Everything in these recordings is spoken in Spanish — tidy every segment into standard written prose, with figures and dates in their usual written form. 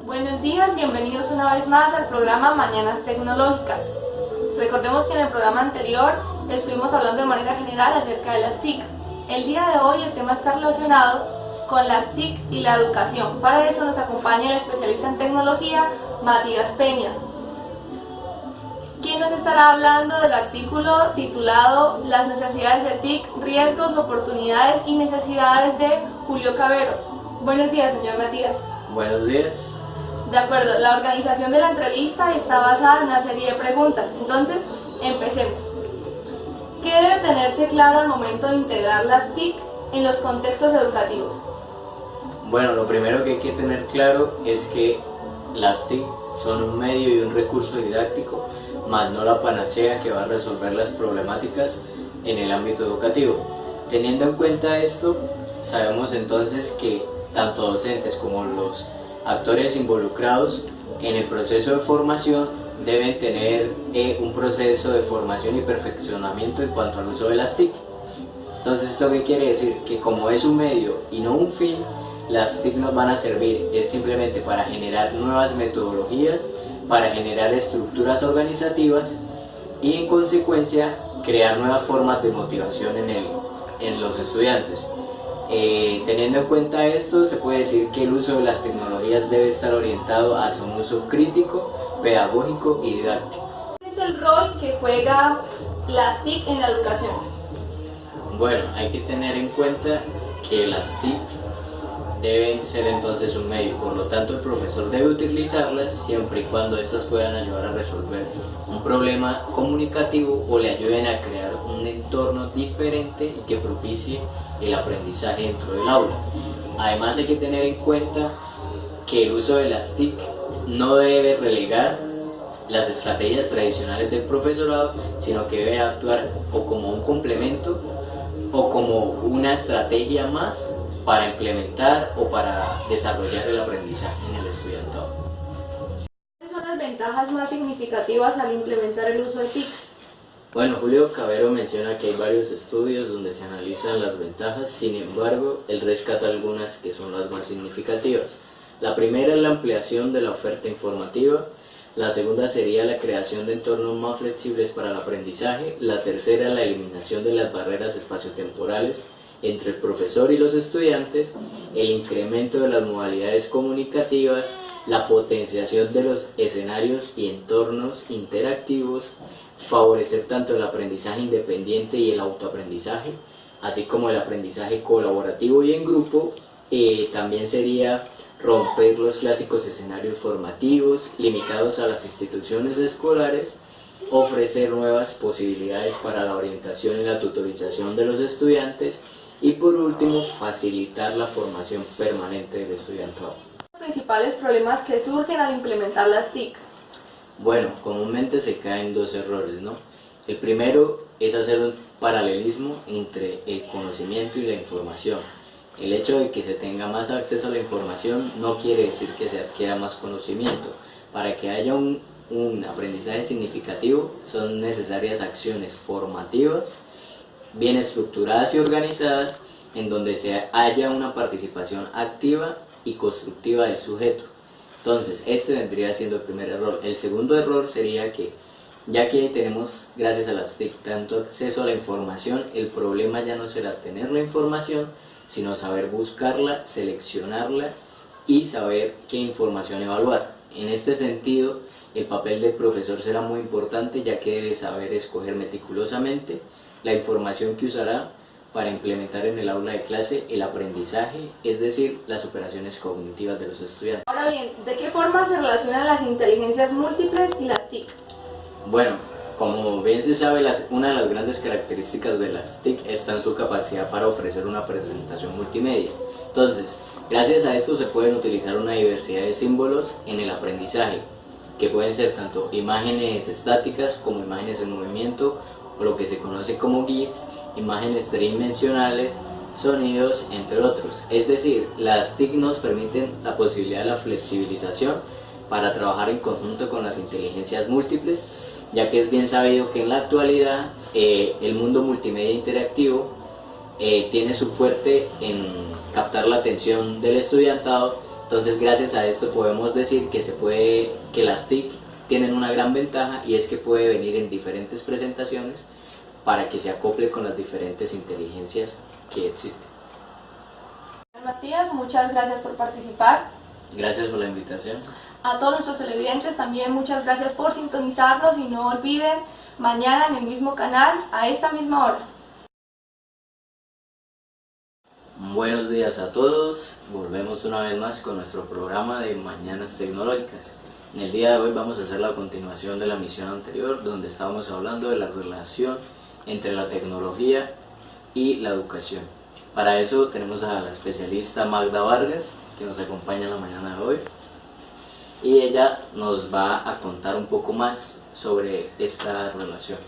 Buenos días, bienvenidos una vez más al programa Mañanas Tecnológicas. Recordemos que en el programa anterior estuvimos hablando de manera general acerca de las TIC. El día de hoy el tema está relacionado con las TIC y la educación. Para eso nos acompaña el especialista en tecnología, Matías Peña, quien nos estará hablando del artículo titulado Las necesidades de TIC, riesgos, oportunidades y necesidades de Julio Cavero. Buenos días, señor Matías. Buenos días. De acuerdo, la organización de la entrevista está basada en una serie de preguntas. Entonces, empecemos. ¿Qué debe tenerse claro al momento de integrar las TIC en los contextos educativos? Bueno, lo primero que hay que tener claro es que las TIC son un medio y un recurso didáctico, más no la panacea que va a resolver las problemáticas en el ámbito educativo. Teniendo en cuenta esto, sabemos entonces que tanto docentes como los actores involucrados en el proceso de formación deben tener un proceso de formación y perfeccionamiento en cuanto al uso de las TIC. Entonces, ¿esto qué quiere decir? Que como es un medio y no un fin, las TIC nos van a servir es simplemente para generar nuevas metodologías, para generar estructuras organizativas y en consecuencia crear nuevas formas de motivación en los estudiantes. Teniendo en cuenta esto, se puede decir que el uso de las tecnologías debe estar orientado hacia un uso crítico, pedagógico y didáctico. ¿Cuál es el rol que juega las TIC en la educación? Bueno, hay que tener en cuenta que las TIC deben ser entonces un medio, por lo tanto el profesor debe utilizarlas siempre y cuando estas puedan ayudar a resolver un problema comunicativo o le ayuden a crear un entorno diferente y que propicie el aprendizaje dentro del aula. Además hay que tener en cuenta que el uso de las TIC no debe relegar las estrategias tradicionales del profesorado, sino que debe actuar o como un complemento o como una estrategia más para implementar o para desarrollar el aprendizaje en el estudiantado. ¿Cuáles son las ventajas más significativas al implementar el uso de TIC? Bueno, Julio Cavero menciona que hay varios estudios donde se analizan las ventajas, sin embargo, él rescata algunas que son las más significativas. La primera es la ampliación de la oferta informativa, la segunda sería la creación de entornos más flexibles para el aprendizaje, la tercera la eliminación de las barreras espaciotemporales entre el profesor y los estudiantes, el incremento de las modalidades comunicativas, la potenciación de los escenarios y entornos interactivos, favorecer tanto el aprendizaje independiente y el autoaprendizaje, así como el aprendizaje colaborativo y en grupo. También sería romper los clásicos escenarios formativos limitados a las instituciones escolares, ofrecer nuevas posibilidades para la orientación y la tutorización de los estudiantes y por último facilitar la formación permanente del estudiantado. ¿Los principales problemas que surgen al implementar las TIC? Bueno, comúnmente se caen dos errores, ¿no? El primero es hacer un paralelismo entre el conocimiento y la información. El hecho de que se tenga más acceso a la información no quiere decir que se adquiera más conocimiento. Para que haya un aprendizaje significativo son necesarias acciones formativas, bien estructuradas y organizadas, en donde haya una participación activa y constructiva del sujeto. Entonces, este vendría siendo el primer error. El segundo error sería que, ya que tenemos, gracias a las TIC, tanto acceso a la información, el problema ya no será tener la información, sino saber buscarla, seleccionarla y saber qué información evaluar. En este sentido, el papel del profesor será muy importante, ya que debe saber escoger meticulosamente la información que usará para implementar en el aula de clase el aprendizaje, es decir, las operaciones cognitivas de los estudiantes. Ahora bien, ¿de qué forma se relacionan las inteligencias múltiples y las TIC? Bueno, como bien se sabe, una de las grandes características de las TIC está en su capacidad para ofrecer una presentación multimedia. Entonces, gracias a esto se pueden utilizar una diversidad de símbolos en el aprendizaje, que pueden ser tanto imágenes estáticas como imágenes en movimiento, o lo que se conoce como GIFs, imágenes tridimensionales, sonidos, entre otros. Es decir, las TIC nos permiten la posibilidad de la flexibilización para trabajar en conjunto con las inteligencias múltiples, ya que es bien sabido que en la actualidad el mundo multimedia interactivo tiene su fuerte en captar la atención del estudiantado Entonces, gracias a esto podemos decir que las TIC tienen una gran ventaja, y es que puede venir en diferentes presentaciones para que se acople con las diferentes inteligencias que existen. Matías, muchas gracias por participar. Gracias por la invitación. A todos nuestros televidentes también muchas gracias por sintonizarnos, y no olviden, mañana en el mismo canal, a esta misma hora. Buenos días a todos, volvemos una vez más con nuestro programa de Mañanas Tecnológicas. En el día de hoy vamos a hacer la continuación de la misión anterior, donde estábamos hablando de la relación entre la tecnología y la educación. Para eso tenemos a la especialista Magda Vargas, que nos acompaña en la mañana de hoy, y ella nos va a contar un poco más sobre esta relación.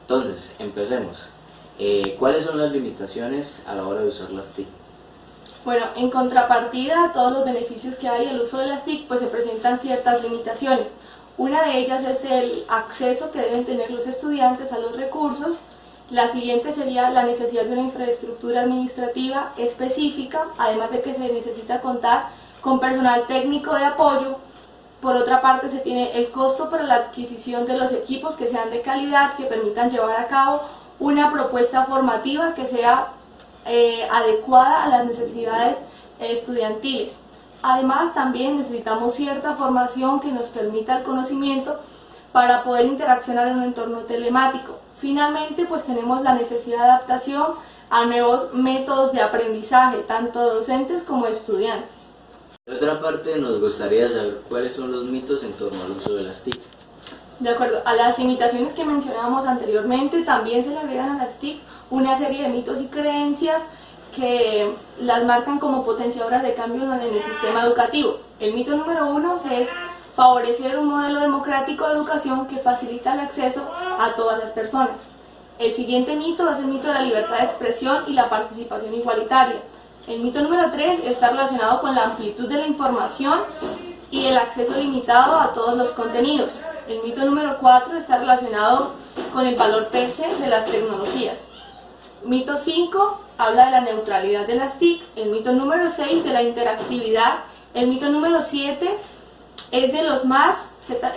Entonces, empecemos. ¿Cuáles son las limitaciones a la hora de usar las TIC? Bueno, en contrapartida a todos los beneficios que hay el uso de las TIC, pues se presentan ciertas limitaciones. Una de ellas es el acceso que deben tener los estudiantes a los recursos. La siguiente sería la necesidad de una infraestructura administrativa específica, además de que se necesita contar con personal técnico de apoyo. Por otra parte, se tiene el costo para la adquisición de los equipos que sean de calidad, que permitan llevar a cabo una propuesta formativa que sea adecuada a las necesidades estudiantiles. Además, también necesitamos cierta formación que nos permita el conocimiento para poder interaccionar en un entorno telemático. Finalmente, pues tenemos la necesidad de adaptación a nuevos métodos de aprendizaje, tanto docentes como estudiantes. Por otra parte, nos gustaría saber cuáles son los mitos en torno al uso de las TIC. De acuerdo a las limitaciones que mencionábamos anteriormente, también se le agregan a las TIC una serie de mitos y creencias que las marcan como potenciadoras de cambio en el sistema educativo. El mito número 1 es favorecer un modelo democrático de educación que facilita el acceso a todas las personas. El siguiente mito es el mito de la libertad de expresión y la participación igualitaria. El mito número 3 está relacionado con la amplitud de la información y el acceso limitado a todos los contenidos. El mito número 4 está relacionado con el valor per se de las tecnologías. Mito 5 habla de la neutralidad de las TIC. El mito número 6 de la interactividad. El mito número 7 es de los más,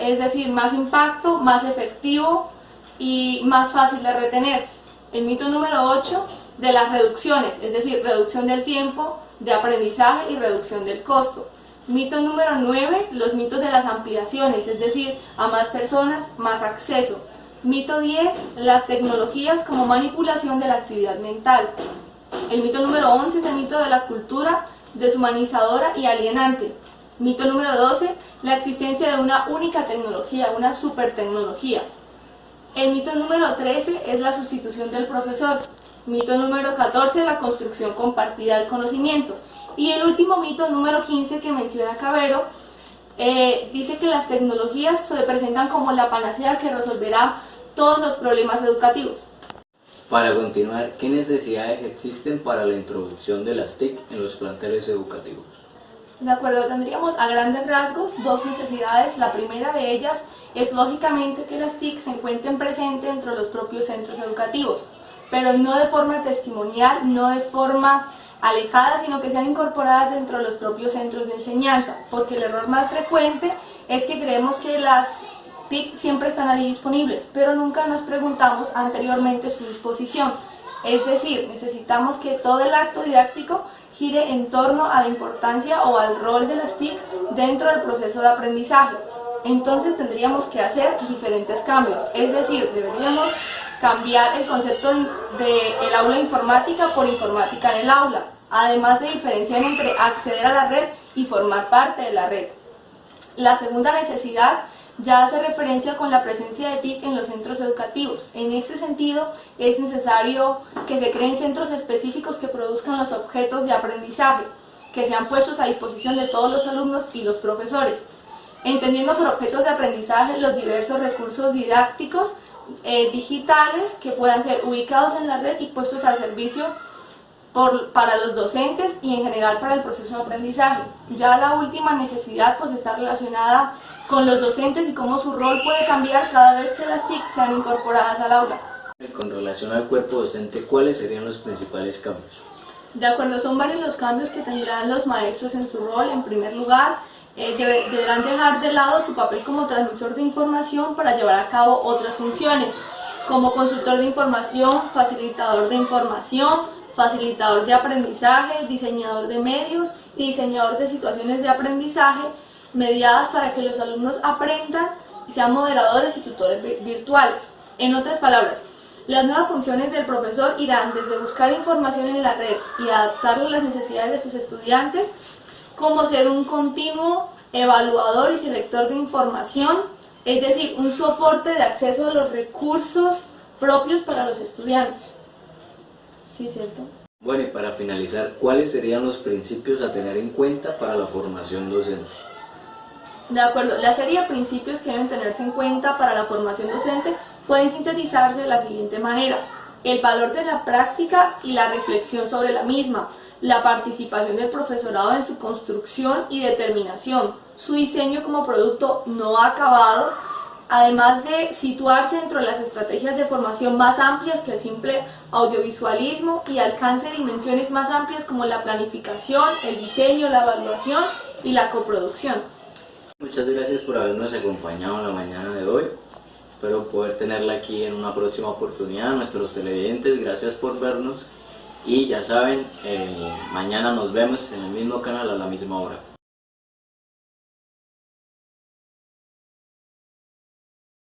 es decir, más impacto, más efectivo y más fácil de retener. El mito número 8 de las reducciones, es decir, reducción del tiempo de aprendizaje y reducción del costo. Mito número 9, los mitos de las ampliaciones, es decir, a más personas, más acceso. Mito 10, las tecnologías como manipulación de la actividad mental. El mito número 11 es el mito de la cultura deshumanizadora y alienante. Mito número 12, la existencia de una única tecnología, una supertecnología. El mito número 13 es la sustitución del profesor. Mito número 14, la construcción compartida del conocimiento. Y el último mito, número 15, que menciona Cabero, dice que las tecnologías se presentan como la panacea que resolverá todos los problemas educativos. Para continuar, ¿qué necesidades existen para la introducción de las TIC en los planteles educativos? De acuerdo, tendríamos a grandes rasgos dos necesidades. La primera de ellas es lógicamente que las TIC se encuentren presentes dentro de los propios centros educativos, pero no de forma testimonial, no de forma alejada, sino que sean incorporadas dentro de los propios centros de enseñanza, porque el error más frecuente es que creemos que las TIC siempre están ahí disponibles, pero nunca nos preguntamos anteriormente su disposición. Es decir, necesitamos que todo el acto didáctico gire en torno a la importancia o al rol de las TIC dentro del proceso de aprendizaje. Entonces tendríamos que hacer diferentes cambios, es decir, deberíamos cambiar el concepto de el aula informática por informática en el aula, además de diferenciar entre acceder a la red y formar parte de la red. La segunda necesidad ya hace referencia con la presencia de TIC en los centros educativos. En este sentido, es necesario que se creen centros específicos que produzcan los objetos de aprendizaje, que sean puestos a disposición de todos los alumnos y los profesores, entendiendo por objetos de aprendizaje los diversos recursos didácticos digitales que puedan ser ubicados en la red y puestos al servicio para los docentes y en general para el proceso de aprendizaje. Ya la última necesidad pues está relacionada con los docentes y cómo su rol puede cambiar cada vez que las TIC sean incorporadas al aula. Con relación al cuerpo docente, ¿cuáles serían los principales cambios? De acuerdo, son varios los cambios que tendrán los maestros en su rol. En primer lugar, deberán dejar de lado su papel como transmisor de información para llevar a cabo otras funciones, como consultor de información, facilitador de aprendizaje, diseñador de medios y diseñador de situaciones de aprendizaje mediadas para que los alumnos aprendan y sean moderadores y tutores virtuales. En otras palabras, las nuevas funciones del profesor irán desde buscar información en la red y adaptarla a las necesidades de sus estudiantes, como ser un continuo evaluador y selector de información, es decir, un soporte de acceso a los recursos propios para los estudiantes. ¿Sí, cierto? Bueno, y para finalizar, ¿cuáles serían los principios a tener en cuenta para la formación docente? De acuerdo, la serie de principios que deben tenerse en cuenta para la formación docente pueden sintetizarse de la siguiente manera: el valor de la práctica y la reflexión sobre la misma, la participación del profesorado en su construcción y determinación, su diseño como producto no acabado, además de situarse dentro de las estrategias de formación más amplias que el simple audiovisualismo y alcance de dimensiones más amplias como la planificación, el diseño, la evaluación y la coproducción. Muchas gracias por habernos acompañado en la mañana de hoy. Espero poder tenerla aquí en una próxima oportunidad. Nuestros televidentes, gracias por vernos. Y ya saben, mañana nos vemos en el mismo canal a la misma hora.